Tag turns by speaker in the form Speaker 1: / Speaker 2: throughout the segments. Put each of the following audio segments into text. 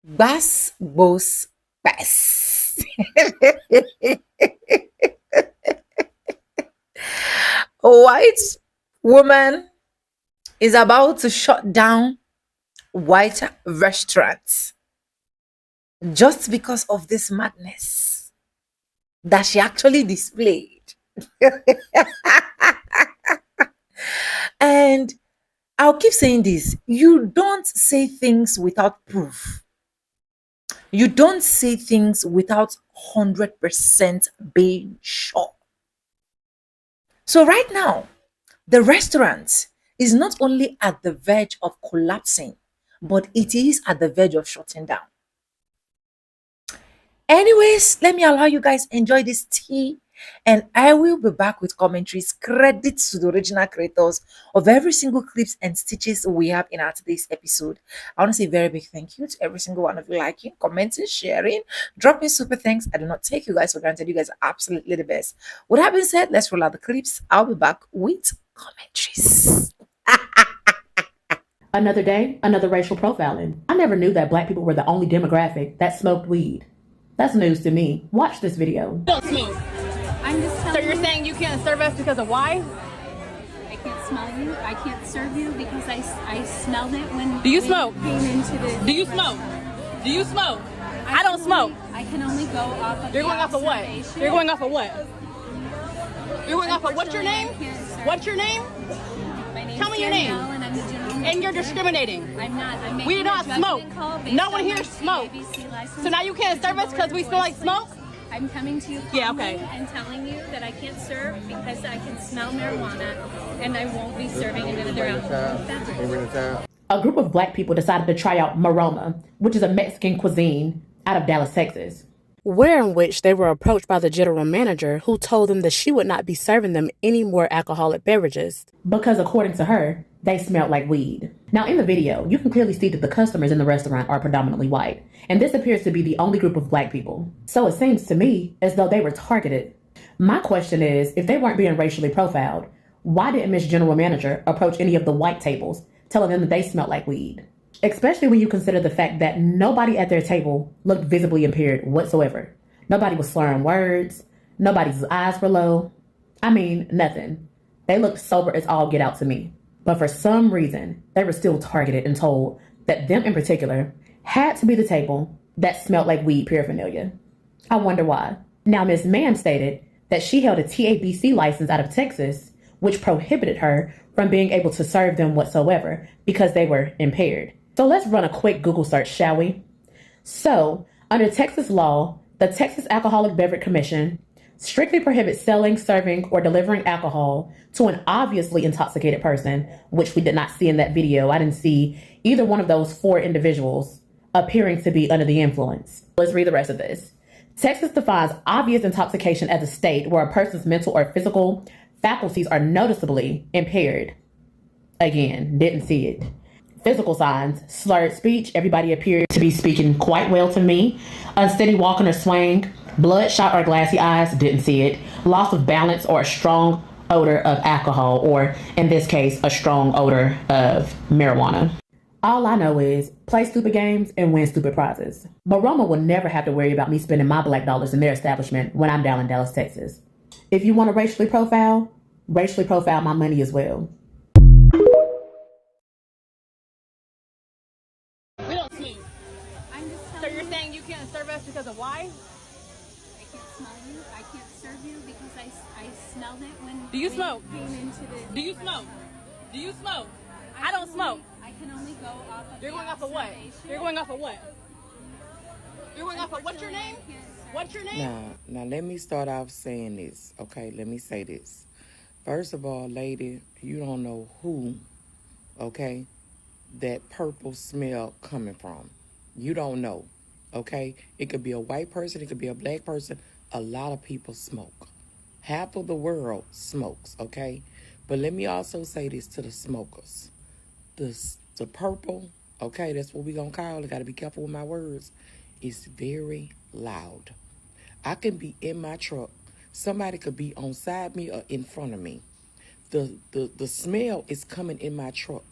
Speaker 1: Bas Bos Bas. A white woman is about to shut down white restaurants just because of this madness that she actually displayed. And I'll keep saying this, you don't say things without proof. You don't say things without 100% being sure. So, right now, the restaurant is not only at the verge of collapsing, but it is at the verge of shutting down. Anyways, let me allow you guys enjoy this tea, and I will be back with commentaries. Credits to the original creators of every single clips and stitches we have in our today's episode. I want to say a very big thank you to every single one of you liking, commenting, sharing, dropping super thanks. I do not take you guys for granted. You guys are absolutely the best. With that being said, let's roll out the clips. I'll be back with commentaries.
Speaker 2: Another day, another racial profiling. I never knew that black people were the only demographic that smoked weed. That's news to me. Watch this video.
Speaker 3: Don't smoke.
Speaker 4: I'm just telling
Speaker 3: So you're saying you can't serve us because of why?
Speaker 4: I can't smell you. I can't serve you because I smelled it when
Speaker 3: Do you
Speaker 4: when
Speaker 3: smoke?
Speaker 4: came into the
Speaker 3: Do you smoke?
Speaker 4: restaurant.
Speaker 3: Do you smoke? I
Speaker 4: can
Speaker 3: don't
Speaker 4: only-
Speaker 3: smoke.
Speaker 4: I can only go off of
Speaker 3: You're
Speaker 4: the
Speaker 3: going off of what?
Speaker 4: observation.
Speaker 3: You're going off of what? You're going off of what's your name?
Speaker 4: Unfortunately, I can't serve
Speaker 3: What's your
Speaker 4: you.
Speaker 3: name?
Speaker 4: My name's
Speaker 3: Tell me your name.
Speaker 4: Danielle, and I'm the general
Speaker 3: And you're
Speaker 4: manager.
Speaker 3: discriminating.
Speaker 4: I'm not. I'm making
Speaker 3: We do
Speaker 4: a
Speaker 3: not
Speaker 4: judgment
Speaker 3: smoke.
Speaker 4: call based
Speaker 3: No one
Speaker 4: on
Speaker 3: here
Speaker 4: my
Speaker 3: smokes.
Speaker 4: CABC license.
Speaker 3: So now you can't
Speaker 4: Could
Speaker 3: serve us
Speaker 4: lower
Speaker 3: 'cause
Speaker 4: your
Speaker 3: we smell
Speaker 4: voice,
Speaker 3: like smoke?
Speaker 4: please? I'm coming to you
Speaker 3: Yeah,
Speaker 4: calmly
Speaker 3: okay.
Speaker 4: and telling you that I can't serve because I can smell marijuana and I won't be serving another alcoholic beverage.
Speaker 2: A group of black people decided to try out Maroma, which is a Mexican cuisine out of Dallas, Texas.
Speaker 5: Wherein which they were approached by the general manager, who told them that she would not be serving them any more alcoholic beverages.
Speaker 2: Because according to her, they smelled like weed. Now in the video, you can clearly see that the customers in the restaurant are predominantly white, and this appears to be the only group of black people. So it seems to me as though they were targeted. My question is, if they weren't being racially profiled, why didn't Miss General Manager approach any of the white tables, telling them that they smelled like weed? Especially when you consider the fact that nobody at their table looked visibly impaired whatsoever. Nobody was slurring words. Nobody's eyes were low. I mean, nothing. They looked sober as all get out to me. But for some reason, they were still targeted and told that them in particular had to be the table that smelled like weed paraphernalia. I wonder why. Now, Miss Ma'am stated that she held a TABC license out of Texas, which prohibited her from being able to serve them whatsoever because they were impaired. So let's run a quick Google search, shall we? So, under Texas law, the Texas Alcoholic Beverage Commission strictly prohibits selling, serving, or delivering alcohol to an obviously intoxicated person, which we did not see in that video. I didn't see either one of those four individuals appearing to be under the influence. Let's read the rest of this. Texas defines obvious intoxication as a state where a person's mental or physical faculties are noticeably impaired. Again, didn't see it. Physical signs: slurred speech, everybody appeared to be speaking quite well to me. Unsteady walking or swaying, bloodshot or glassy eyes, didn't see it. Loss of balance or a strong odor of alcohol, or in this case, a strong odor of marijuana. All I know is play stupid games and win stupid prizes. Maroma will never have to worry about me spending my black dollars in their establishment when I'm down in Dallas, Texas. If you want to racially profile my money as well.
Speaker 3: We don't smoke.
Speaker 4: I'm just
Speaker 3: So
Speaker 4: telling
Speaker 3: you're
Speaker 4: you
Speaker 3: saying you can't serve us because of why?
Speaker 4: I can't smell you. I can't serve you because I smelled it when
Speaker 3: Do you
Speaker 4: when
Speaker 3: smoke?
Speaker 4: came into the
Speaker 3: Do you smoke? Do you smoke? I
Speaker 4: can
Speaker 3: don't
Speaker 4: only-
Speaker 3: smoke.
Speaker 4: I can only go off of
Speaker 3: You're
Speaker 4: the
Speaker 3: going off of what?
Speaker 4: observation.
Speaker 3: You're going off of what? You're going off of what's your name?
Speaker 4: Unfortunately, I can't serve
Speaker 3: What's your name?
Speaker 6: Now let me start off saying this, okay? Let me say this. First of all, lady, you don't know who, okay, that purple smell coming from. You don't know, okay? It could be a white person, it could be a black person. A lot of people smoke. Half of the world smokes, okay? But let me also say this to the smokers. The purple, okay, that's what we gonna call it. Gotta be careful with my words. It's very loud. I can be in my truck. Somebody could be on side me or in front of me. The smell is coming in my truck.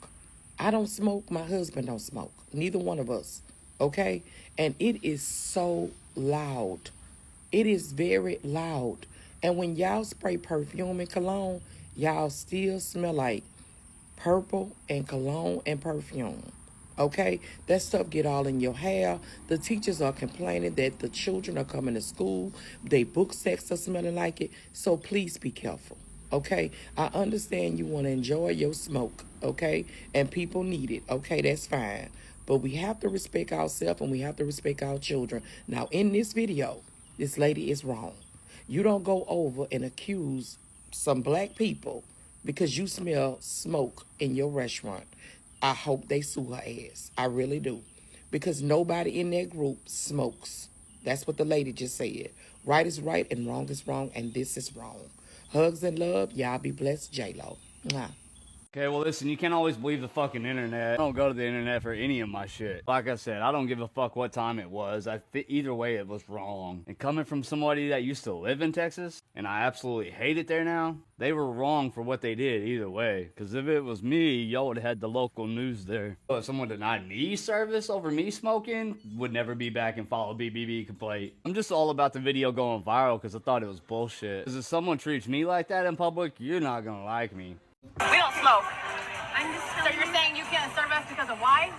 Speaker 6: I don't smoke. My husband don't smoke. Neither one of us. okay? And it is so loud. It is very loud. And when y'all spray perfume and cologne, y'all still smell like purple and cologne and perfume. Okay, that stuff get all in your hair. The teachers are complaining that the children are coming to school. They book sacks are smelling like it. So please be careful. Okay, I understand you want to enjoy your smoke. Okay, and people need it. Okay, that's fine. But we have to respect ourselves and we have to respect our children. Now, in this video, this lady is wrong. You don't go over and accuse some black people because you smell smoke in your restaurant. I hope they sue her ass. I really do. Because nobody in that group smokes. That's what the lady just said. Right is right and wrong is wrong, and this is wrong. Hugs and love. Y'all be blessed, J-Lo. Mwah.
Speaker 7: Okay, well, listen, you can't always believe the fucking internet. I don't go to the internet for any of my shit. Like I said, I don't give a fuck what time it was. Either way, it was wrong. And coming from somebody that used to live in Texas, and I absolutely hate it there now, they were wrong for what they did either way. Because if it was me, y'all would have had the local news there. But if someone denied me service over me smoking, would never be back and file a BBB complaint. I'm just all about the video going viral because I thought it was bullshit. Because if someone treats me like that in public, you're not gonna like me.
Speaker 3: We don't smoke.
Speaker 4: I'm just
Speaker 3: So
Speaker 4: telling
Speaker 3: you're
Speaker 4: you,
Speaker 3: saying you can't serve us because of why?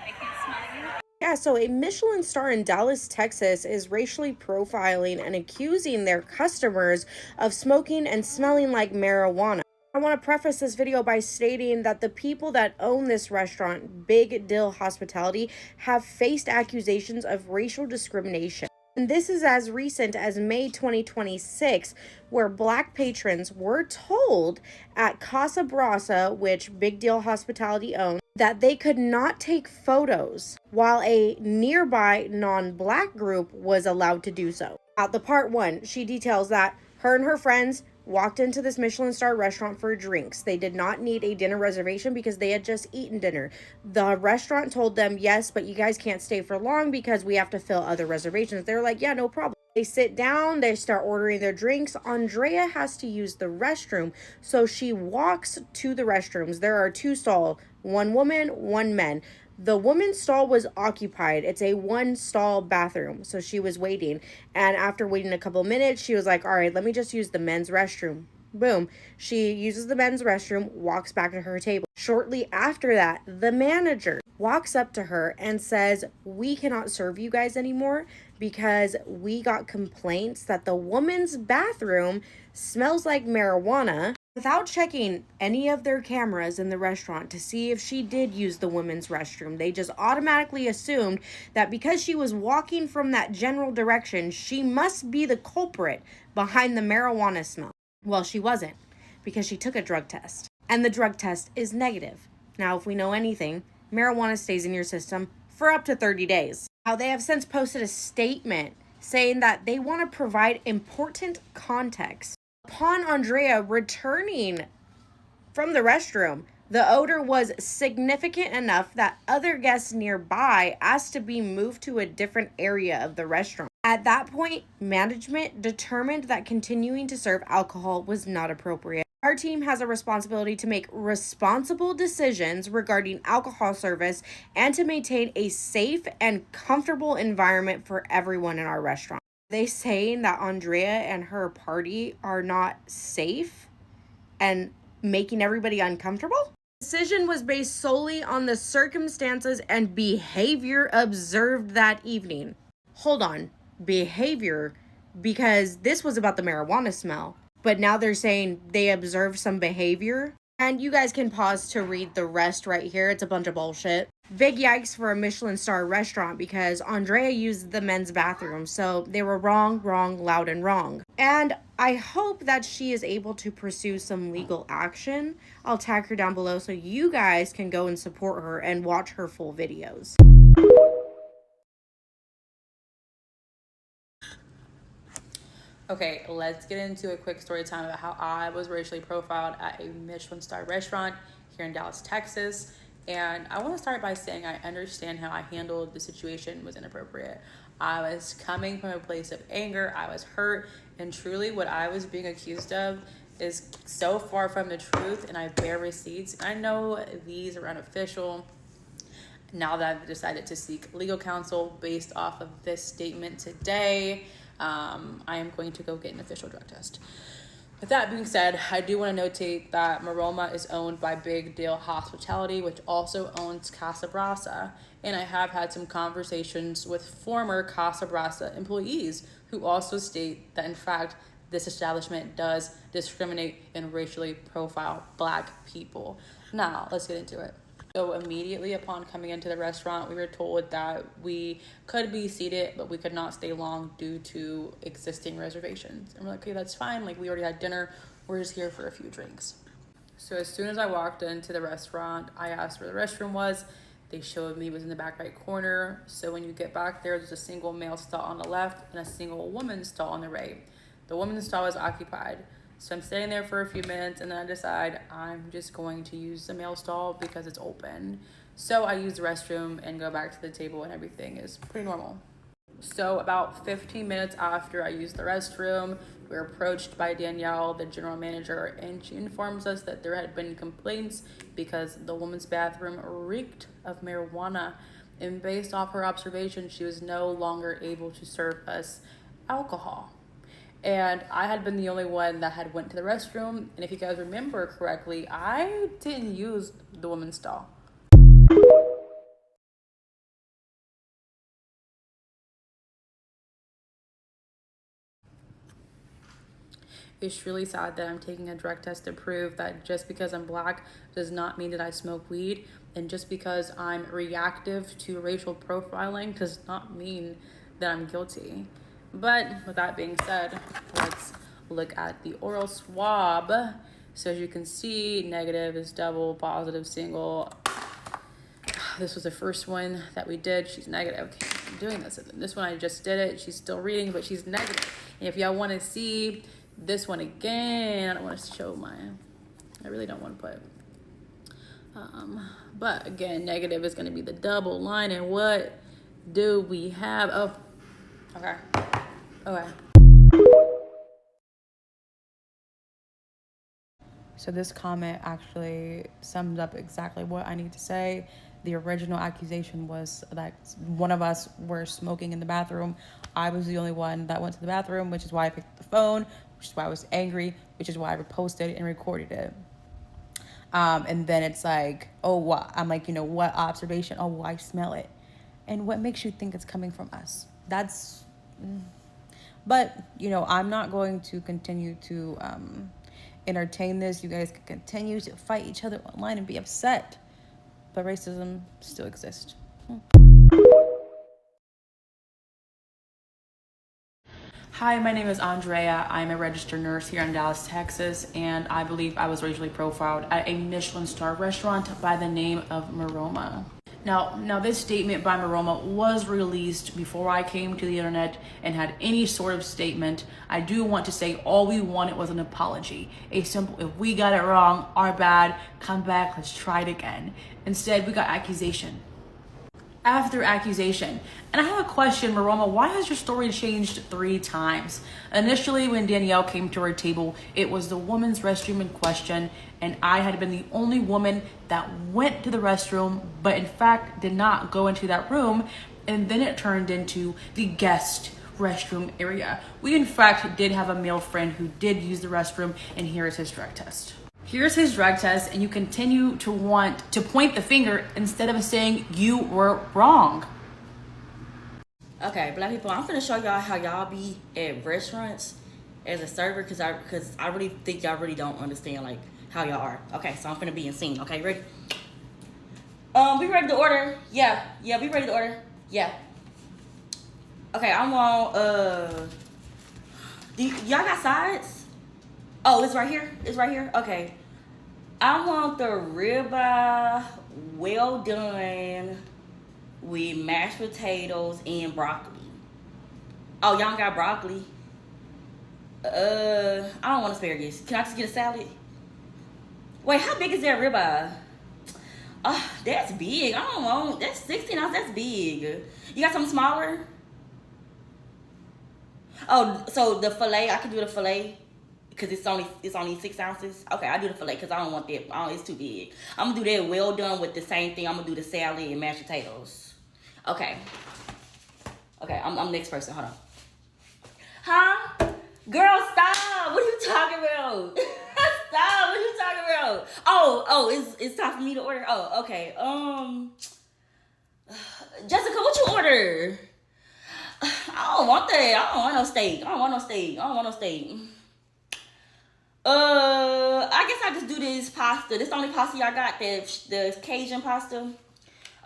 Speaker 4: I can't smell you.
Speaker 8: Yeah, so a Michelin star in Dallas, Texas is racially profiling and accusing their customers of smoking and smelling like marijuana. I want to preface this video by stating that the people that own this restaurant, Big Dill Hospitality, have faced accusations of racial discrimination. And this is as recent as May 2026, where black patrons were told at Casa Brasa, which Big Deal Hospitality owned, that they could not take photos while a nearby non-black group was allowed to do so. At the part one, she details that her and her friends walked into this Michelin star restaurant for drinks. They did not need a dinner reservation because they had just eaten dinner. The restaurant told them, yes, but you guys can't stay for long because we have to fill other reservations. They're like, yeah, no problem. They sit down, they start ordering their drinks. Andrea has to use the restroom, so she walks to the restrooms. There are two stalls, one woman, one man. The woman's stall was occupied. It's a one stall bathroom. So she was waiting. And after waiting a couple minutes, she was like, all right, let me just use the men's restroom. Boom. She uses the men's restroom, walks back to her table. Shortly after that, the manager walks up to her and says, we cannot serve you guys anymore because we got complaints that the woman's bathroom smells like marijuana. Without checking any of their cameras in the restaurant to see if she did use the women's restroom, they just automatically assumed that because she was walking from that general direction, she must be the culprit behind the marijuana smell. Well, she wasn't, because she took a drug test, and the drug test is negative. Now, if we know anything, marijuana stays in your system for up to 30 days. Now, they have since posted a statement saying that they want to provide important context. Upon Andrea returning from the restroom, the odor was significant enough that other guests nearby asked to be moved to a different area of the restaurant. At that point, management determined that continuing to serve alcohol was not appropriate. Our team has a responsibility to make responsible decisions regarding alcohol service and to maintain a safe and comfortable environment for everyone in our restaurant. They saying that Andrea and her party are not safe and making everybody uncomfortable? The decision was based solely on the circumstances and behavior observed that evening. Hold on, behavior, because this was about the marijuana smell, but now they're saying they observed some behavior. And you guys can pause to read the rest right here. It's a bunch of bullshit. Big yikes for a Michelin star restaurant because Andrea used the men's bathroom. So they were wrong, loud, and wrong. And I hope that she is able to pursue some legal action. I'll tag her down below so you guys can go and support her and watch her full videos.
Speaker 9: Okay, let's get into a quick story time about how I was racially profiled at a Michelin star restaurant here in Dallas, Texas. And I want to start by saying I understand how I handled the situation was inappropriate. I was coming from a place of anger, I was hurt, and truly what I was being accused of is so far from the truth, and I bear receipts. I know these are unofficial. Now that I've decided to seek legal counsel based off of this statement today, I am going to go get an official drug test. With that being said, I do want to notate that Maroma is owned by Big Deal Hospitality, which also owns Casa Brasa. And I have had some conversations with former Casa Brasa employees who also state that, in fact, this establishment does discriminate and racially profile Black people. Now, let's get into it. So immediately upon coming into the restaurant, we were told that we could be seated, but we could not stay long due to existing reservations. And we're like, okay, that's fine. Like, we already had dinner. We're just here for a few drinks. So as soon as I walked into the restaurant, I asked where the restroom was. They showed me it was in the back right corner. So when you get back there, there's a single male stall on the left and a single woman's stall on the right. The woman's stall is occupied. So I'm sitting there for a few minutes and then I decide I'm just going to use the male stall because it's open. So I use the restroom and go back to the table and everything is pretty normal. So about 15 minutes after I used the restroom, we were approached by Danielle, the general manager, and she informs us that there had been complaints because the woman's bathroom reeked of marijuana. And based off her observation, she was no longer able to serve us alcohol. And I had been the only one that had went to the restroom. And if you guys remember correctly, I didn't use the woman's stall. It's really sad that I'm taking a drug test to prove that just because I'm Black does not mean that I smoke weed. And just because I'm reactive to racial profiling does not mean that I'm guilty. But with that being said, let's look at the oral swab. So as you can see, negative is double, positive single. This was the first one that we did. She's negative. Okay, I'm doing this. This one I just did it. She's still reading, but she's negative. And if y'all want to see this one again, I don't want to show mine. I really don't want to put. But again, negative is going to be the double line. And what do we have? Oh, okay. Okay. So this comment actually sums up exactly what I need to say. The original accusation was that one of us were smoking in the bathroom. I was the only one that went to the bathroom, which is why I picked up the phone, which is why I was angry, which is why I reposted and recorded it. And then it's like, oh, what? I'm like, what observation? Oh, I smell it. And what makes you think it's coming from us? That's... But, I'm not going to continue to entertain this. You guys can continue to fight each other online and be upset. But racism still exists. Hi, my name is Andrea. I'm a registered nurse here in Dallas, Texas, and I believe I was racially profiled at a Michelin star restaurant by the name of Maroma. Now, this statement by Maroma was released before I came to the internet and had any sort of statement. I do want to say all we wanted was an apology. A simple, if we got it wrong, our bad, come back, let's try it again. Instead, we got accusation after accusation. And I have a question, Maroma, why has your story changed 3 times? Initially, when Danielle came to our table, it was the woman's restroom in question, and I had been the only woman that went to the restroom, but in fact did not go into that room. And then it turned into the guest restroom area. We in fact did have a male friend who did use the restroom, and here is his drug test. Here's his drug test, and you continue to want to point the finger instead of saying you were wrong.
Speaker 10: Okay, Black people, I'm gonna show y'all how y'all be at restaurants as a server, because I really think y'all really don't understand like how y'all are. Okay, so I'm gonna be in scene. Okay, ready? We ready to order? Yeah, we ready to order. Yeah. Okay, I want y'all got sides? Oh, it's right here? It's right here? Okay. I want the ribeye well done with mashed potatoes and broccoli. Oh, y'all got broccoli? I don't want asparagus. Can I just get a salad? Wait, how big is that ribeye? That's big. I don't want, that's 16 ounces, that's big. You got something smaller? Oh, so the filet, I can do the filet. because it's only 6 ounces. Okay, I do the fillet because I don't want that. It's too big. I'm gonna do that well done with the same thing. I'm gonna do the salad and mashed potatoes. Okay. Okay, I'm next person. Hold on. Huh? Girl, stop. What are you talking about? Stop. What are you talking about? Oh, it's time for me to order. Oh, okay. Jessica, what you order? I don't want that. I don't want no steak. I guess I just do this pasta. This the only pasta y'all got, the Cajun pasta.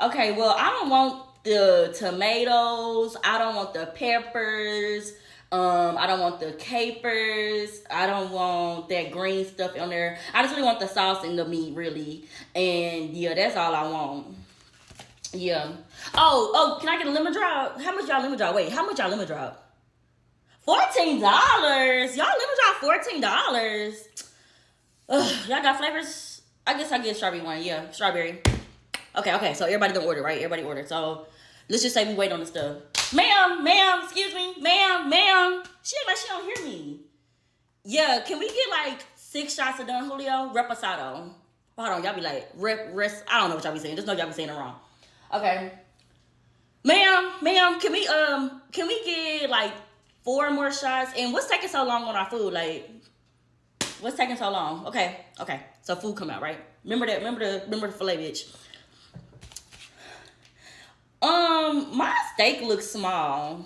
Speaker 10: Okay, well, I don't want the tomatoes. I don't want the peppers. I don't want the capers. I don't want that green stuff on there. I just really want the sauce and the meat, really. And yeah, that's all I want. Yeah. Oh, can I get a lemon drop? How much y'all lemon drop? Wait, how much y'all lemon drop? $14. Y'all lemon drop $14. Y'all got flavors? I guess I get strawberry one. Yeah, strawberry. Okay. So everybody don't order, right? Everybody order. So let's just say we wait on the stuff. Ma'am, excuse me. Ma'am. She act like she don't hear me. Yeah, can we get like 6 shots of Don Julio? Reposado. Hold on, y'all be like, I don't know what y'all be saying. Just know y'all be saying it wrong. Okay. Ma'am, can we get like 4 more shots? And what's taking so long on our food? Like, what's taking so long? Okay. So food come out, right? Remember the filet, bitch. My steak looks small.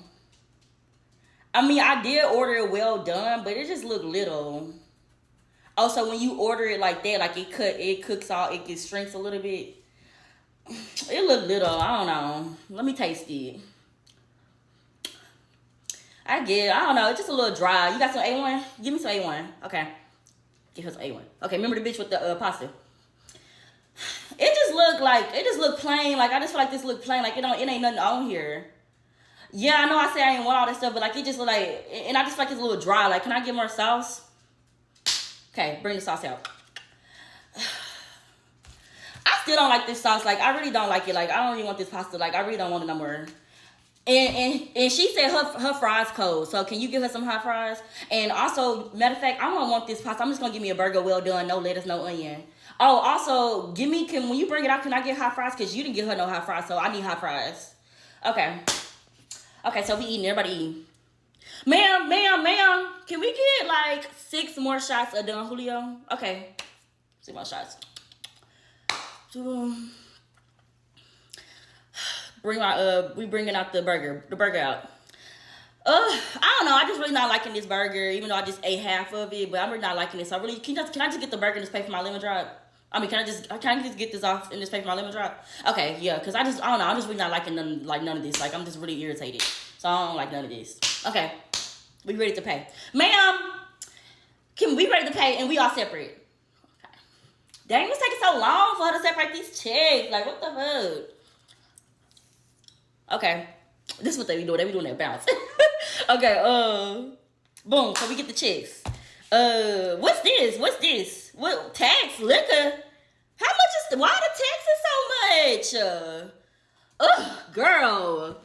Speaker 10: I mean, I did order it well done, but it just looked little. Oh, so when you order it like that, like it shrinks a little bit. It looked little. I don't know. Let me taste it. I don't know. It's just a little dry. You got some A1? Give me some A1. Okay. Give her some A1. Okay, remember the bitch with the pasta? It just looked plain. Like, I just feel like this looked plain. Like, it ain't nothing on here. Yeah, I know I say I ain't want all that stuff, but like, it just look like, and I just feel like it's a little dry. Like, can I get more sauce? Okay, bring the sauce out. I still don't like this sauce. Like, I really don't like it. Like, I don't even want this pasta. Like, I really don't want it no more. And she said her fries cold. So can you give her some hot fries? And also, matter of fact, I don't want this pasta. I'm just gonna give me a burger well done, no lettuce, no onion. Oh, also, when you bring it out, can I get hot fries? Because you didn't give her no hot fries, so I need hot fries. Okay, so we eating, everybody eating. Ma'am, can we get like 6 more shots of Don Julio? Okay, 6 more shots. We bringing out the burger out. I don't know. I just really not liking this burger, even though I just ate half of it. But I'm really not liking it. So can I just get the burger and just pay for my lemon drop? I mean, can I just get this off and just pay for my lemon drop? Okay, yeah, because I don't know. I'm just really not liking none of this. Like, I'm just really irritated. So I don't like none of this. Okay, we ready to pay, ma'am? Can we ready to pay and we all separate? Okay. Dang, it's taking so long for her to separate these checks. Like, what the fuck? Okay, this is what they be doing. They be doing that bounce. Okay, boom. So we get the checks. What's this? What, tax, liquor? How much is, why the tax is so much? Girl.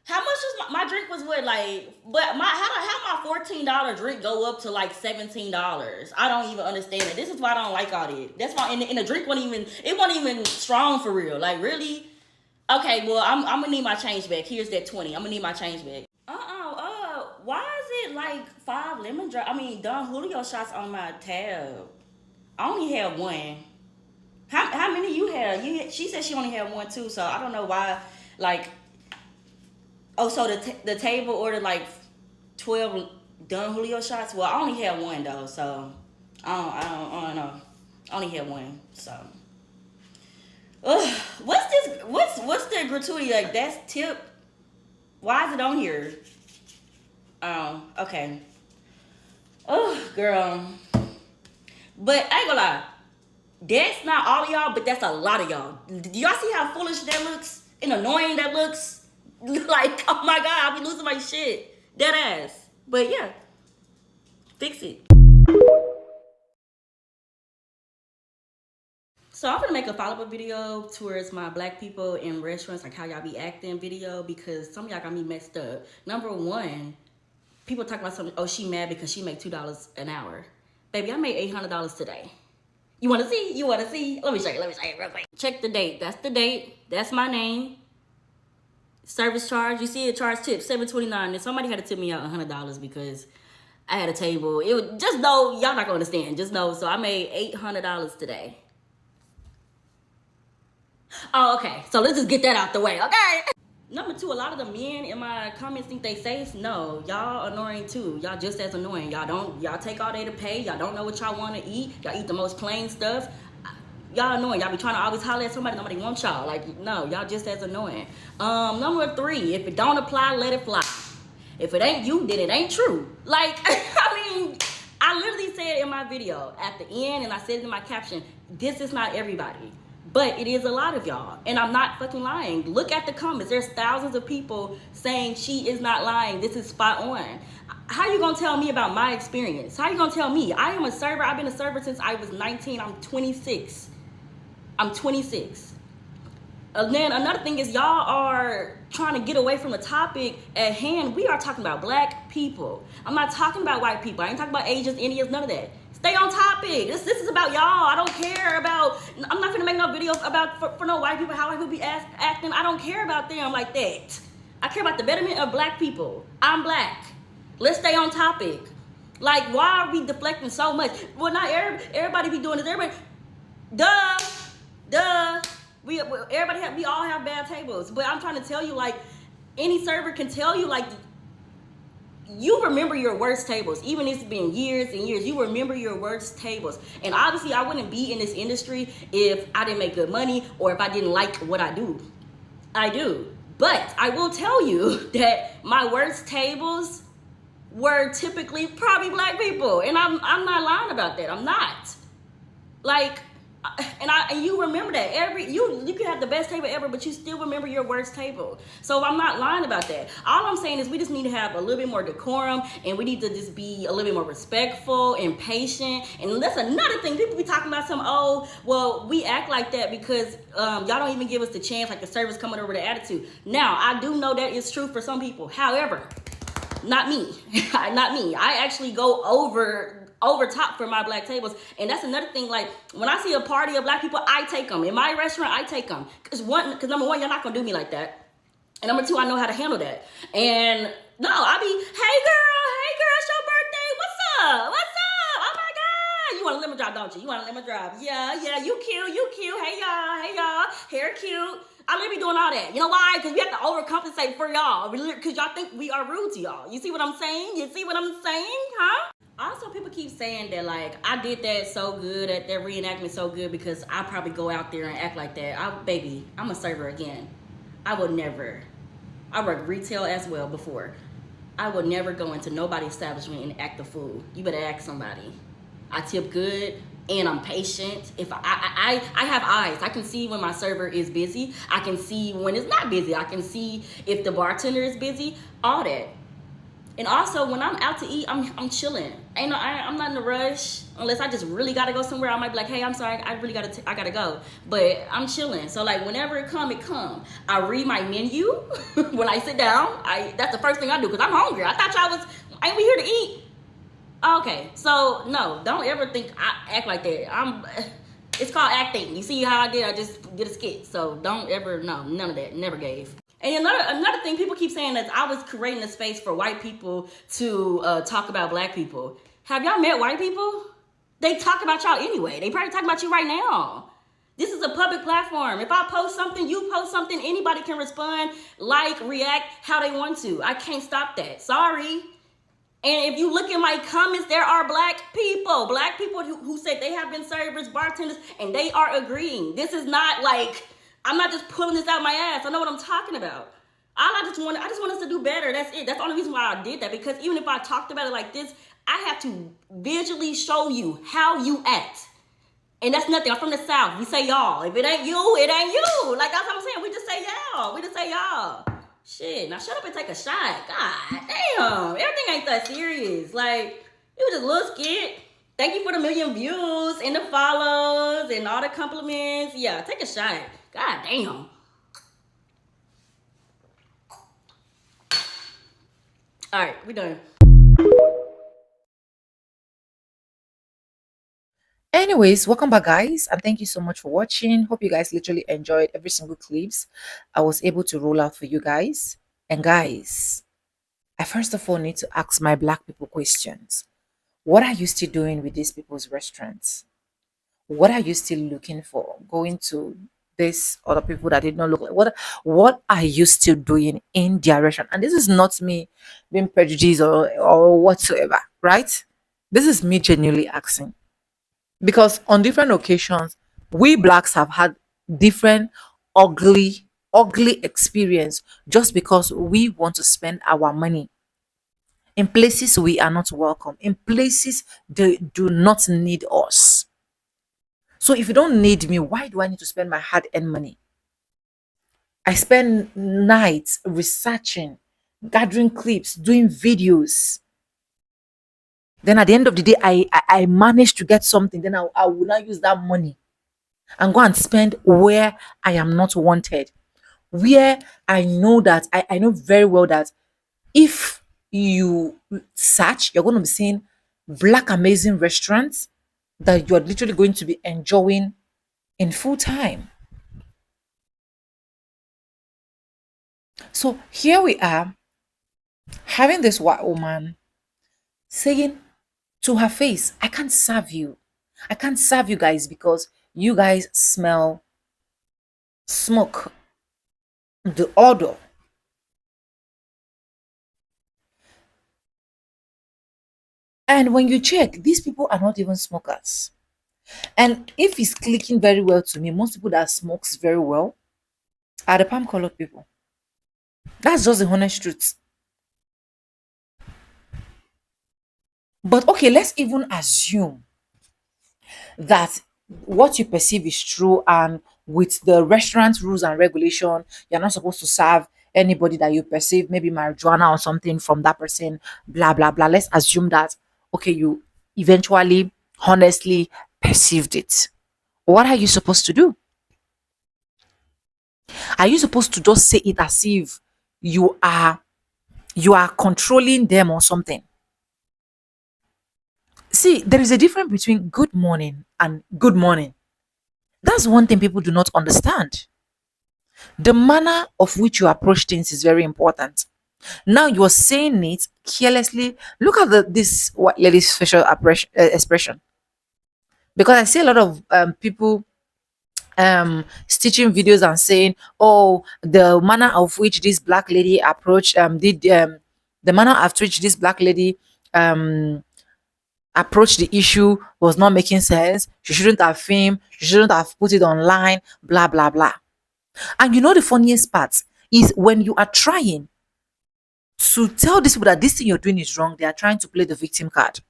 Speaker 10: How much was my drink was what, like, but how my $14 drink go up to like $17? I don't even understand it. This is why I don't like all this. That's why, and the drink wasn't even strong for real. Like, really? Okay, well, I'm gonna need my change back. Here's that 20. I'm gonna need my change back. Why is it like 5 Don Julio shots on my tab? I only had 1. How many you had? She said she only had 1 too, so I don't know why. Like, so the table ordered like 12 Don Julio shots. Well, I only had 1 though, so I don't know. I only had 1, so. What's this? What's the gratuity? Like, that's tip? Why is it on here? Oh, okay. Oh, girl. But I ain't gonna lie. That's not all of y'all, but that's a lot of y'all. Do y'all see how foolish that looks? And annoying that looks? Like, oh my God, I'll be losing my shit. Dead ass. But yeah. Fix it. So I'm gonna make a follow-up video towards my black people in restaurants, like how y'all be acting video, because some of y'all got me messed up. Number 1, people talk about something, oh, she mad because she make $2 an hour. Baby, I made $800 today. You want to see? You want to see? Let me show you real quick. Check the date. That's the date. That's my name. Service charge. You see it, charge tip, $7.29. And somebody had to tip me out $100 because I had a table. It was, just know, y'all not going to understand. Just know. So I made $800 today. Oh, okay. So let's just get that out the way, okay? Number 2, a lot of the men in my comments think they safe. No, y'all annoying too. Y'all just as annoying. Y'all take all day to pay. Y'all don't know what y'all want to eat. Y'all eat the most plain stuff. Y'all annoying. Y'all be trying to always holler at somebody. Nobody wants y'all. Like, no, y'all just as annoying. Number 3, if it don't apply, let it fly. If it ain't you, then it ain't true. Like, I mean, I literally said in my video at the end, and I said it in my caption, this is not everybody. But it is a lot of y'all. And I'm not fucking lying. Look at the comments. There's thousands of people saying she is not lying. This is spot on. How you gonna tell me about my experience? How you gonna tell me? I am a server. I've been a server since I was 19. I'm 26. I'm 26. And then another thing is y'all are trying to get away from the topic at hand. We are talking about black people. I'm not talking about white people. I ain't talking about Asians, Indians, none of that. Stay on topic. This is about y'all. I don't care about, I'm not gonna make no video about for no white people, how white people be acting. I don't care about them like that. I care about the betterment of black people. I'm black. Let's stay on topic. Like, why are we deflecting so much? Well, not everybody be doing this. Everybody, duh. We all have bad tables. But I'm trying to tell you, like, any server can tell you, like, you remember your worst tables. Even if it's been years and years, you remember your worst tables. And obviously, I wouldn't be in this industry if I didn't make good money or if I didn't like what I do. I do. But I will tell you that my worst tables were typically probably black people. And I'm not lying about that. I'm not. Like, and you remember that you can have the best table ever, but you still remember your worst table. So I'm not lying about that. All I'm saying is we just need to have a little bit more decorum, and we need to just be a little bit more respectful and patient. And that's another thing. People be talking about some, oh, well, we act like that because y'all don't even give us the chance, like the service coming over the attitude. Now, I do know that is true for some people. However, not me. Not me. I actually go over top for my black tables. And that's another thing. Like, when I see a party of black people, I take them. In my restaurant, I take them. Because number 1, you're not going to do me like that. And number 2, I know how to handle that. And no, I be, hey girl, it's your birthday. What's up? Oh my God. You want a lemon drop, don't you? You want a lemon drop? Yeah, you cute. Hey y'all, hair cute. I literally be doing all that. You know why? Because we have to overcompensate for y'all. Because y'all think we are rude to y'all. You see what I'm saying? Huh? Also, people keep saying that, like, I did that so good, at that reenactment so good because I probably go out there and act like that. Baby, I'm a server again. I would never. I worked retail as well before. I would never go into nobody's establishment and act a fool. You better ask somebody. I tip good and I'm patient. If I have eyes. I can see when my server is busy. I can see when it's not busy. I can see if the bartender is busy. All that. And also, when I'm out to eat, I'm chilling. I'm not in a rush. Unless I just really gotta go somewhere, I might be like, hey, I'm sorry, I gotta go. But I'm chilling. So like, whenever it come. I read my menu when I sit down. That's the first thing I do because I'm hungry. I thought ain't we here to eat? Okay, so no, don't ever think I act like that. It's called acting. You see how I did? I just did a skit. So don't ever, no, none of that. Never gave. And another thing, people keep saying that I was creating a space for white people to talk about black people. Have y'all met white people? They talk about y'all anyway. They probably talk about you right now. This is a public platform. If I post something, you post something, anybody can respond, like, react how they want to. I can't stop that. Sorry. And if you look at my comments, there are black people who say they have been servers, bartenders, and they are agreeing. This is not like, I'm not just pulling this out my ass. I know what I'm talking about. I just want us to do better. That's it. That's the only reason why I did that. Because even if I talked about it like this, I have to visually show you how you act. And that's nothing. I'm from the South. We say y'all. If it ain't you, it ain't you. Like that's what I'm saying. We just say y'all. We just say y'all. Shit. Now shut up and take a shot. God damn. Everything ain't that serious. Like, it was just a little skit. Thank you for the 1 million views and the follows and all the compliments. Yeah, take a shot. God damn. All right, we done.
Speaker 1: Anyways, welcome back, guys, and thank you so much for watching. Hope you guys literally enjoyed every single clips I was able to roll out for you guys. And guys, I first of all need to ask my black people questions. What are you still doing with these people's restaurants? What are you still looking for? Going to this other people that did not look like what are you still doing in their restaurant? And this is not me being prejudiced or whatsoever, right? This is me genuinely asking. Because on different occasions, we blacks have had different ugly experience just because we want to spend our money in places we are not welcome, in places they do not need us. So if you don't need me, why do I need to spend my hard-earned money? I spend nights researching, gathering clips, doing videos. Then at the end of the day, I manage to get something. Then I will not use that money and go and spend where I am not wanted. Where I know that I know very well that if you search, you're going to be seeing black amazing restaurants that you're literally going to be enjoying in full time. So here we are having this white woman saying to her face, I can't serve you. I can't serve you guys because you guys smell smoke, the odor. And when you check, these people are not even smokers. And if it's clicking very well to me, most people that smokes very well are the palm colored people. That's just the honest truth. But okay, let's even assume that what you perceive is true, and with the restaurant rules and regulation, you're not supposed to serve anybody that you perceive maybe marijuana or something from that person, blah blah blah. Let's assume that okay, you eventually honestly perceived it. What are you supposed to do? Are you supposed to just say it as if you are you are controlling them or something? See, there is a difference between good morning and good morning. That's one thing people do not understand. The manner of which you approach things is very important. Now you're saying it carelessly. Look at this white lady's facial expression. Because I see a lot of people stitching videos and saying, oh, the manner of which this black lady approached did the manner of which this black lady um approached the issue was not making sense. She shouldn't have filmed, she shouldn't have put it online, blah blah blah. And you know the funniest part is when you are trying to tell these people that this thing you're doing is wrong, they are trying to play the victim card.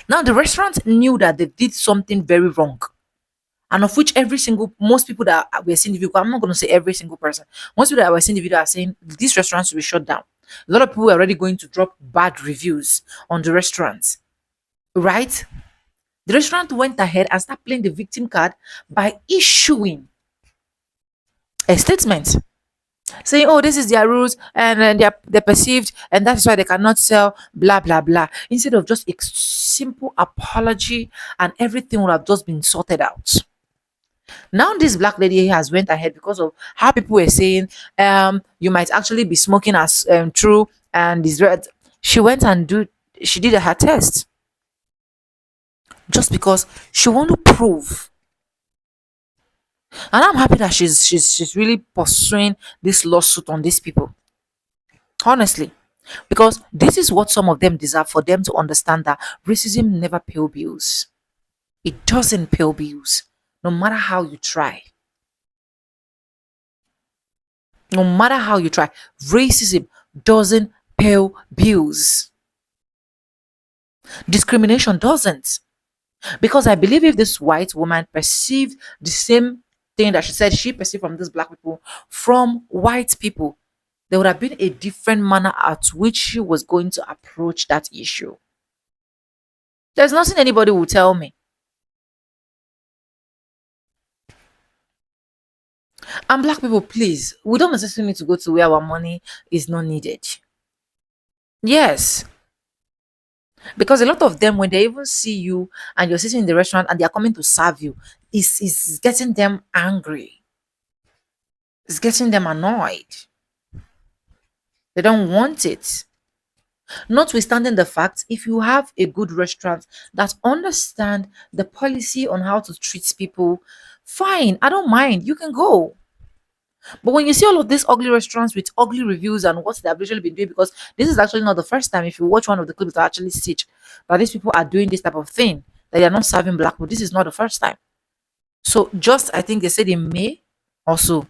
Speaker 1: Now the restaurant knew that they did something very wrong. And of which most people that were seeing the video, I'm not going to say every single person, most people that were seeing the video are saying this restaurant should be shut down. A lot of people were already going to drop bad reviews on the restaurant, right? The restaurant went ahead and started playing the victim card by issuing a statement saying, oh, this is their rules and they're perceived and that's why they cannot sell, blah, blah, blah. Instead of just a simple apology and everything would have just been sorted out. Now this black lady has went ahead because of how people were saying, you might actually be smoking as true and is red. She went and she did her test just because she want to prove. And I'm happy that she's really pursuing this lawsuit on these people. Honestly. Because this is what some of them deserve, for them to understand that racism never pay bills. It doesn't pay bills. No matter how you try. No matter how you try. Racism doesn't pay bills. Discrimination doesn't. Because I believe if this white woman perceived the same thing that she said she perceived from these black people, from white people, there would have been a different manner at which she was going to approach that issue. There's nothing anybody will tell me. And black people, please, we don't necessarily need to go to where our money is not needed. Yes. Because a lot of them, when they even see you and you're sitting in the restaurant and they are coming to serve you, is getting them angry. It's getting them annoyed. They don't want it. Notwithstanding the fact, if you have a good restaurant that understand the policy on how to treat people, fine, I don't mind. You can go. But when you see all of these ugly restaurants with ugly reviews and what they've actually been doing, because this is actually not the first time. If you watch one of the clips that actually stitch that these people are doing this type of thing, that they are not serving black people, this is not the first time. So just I think they said in May or so,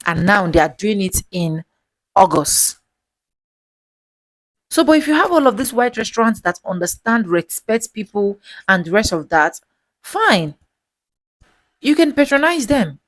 Speaker 1: and now they are doing it in August. So, but if you have all of these white restaurants that understand, respect people, and the rest of that, fine, you can patronize them.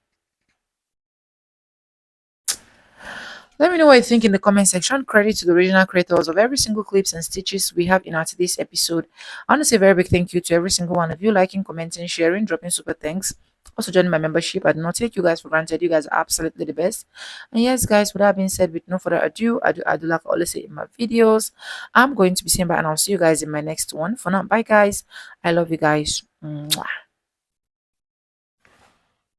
Speaker 1: Let me know what you think in the comment section. Credit to the original creators of every single clips and stitches we have in our today's episode. I want to say a very big thank you to every single one of you liking, commenting, sharing, dropping super thanks. Also joining my membership. I do not take you guys for granted. You guys are absolutely the best. And yes, guys, with that being said, with no further ado, I do like I always say in my videos, I'm going to be saying bye and I'll see you guys in my next one. For now, bye guys. I love you guys. Mwah.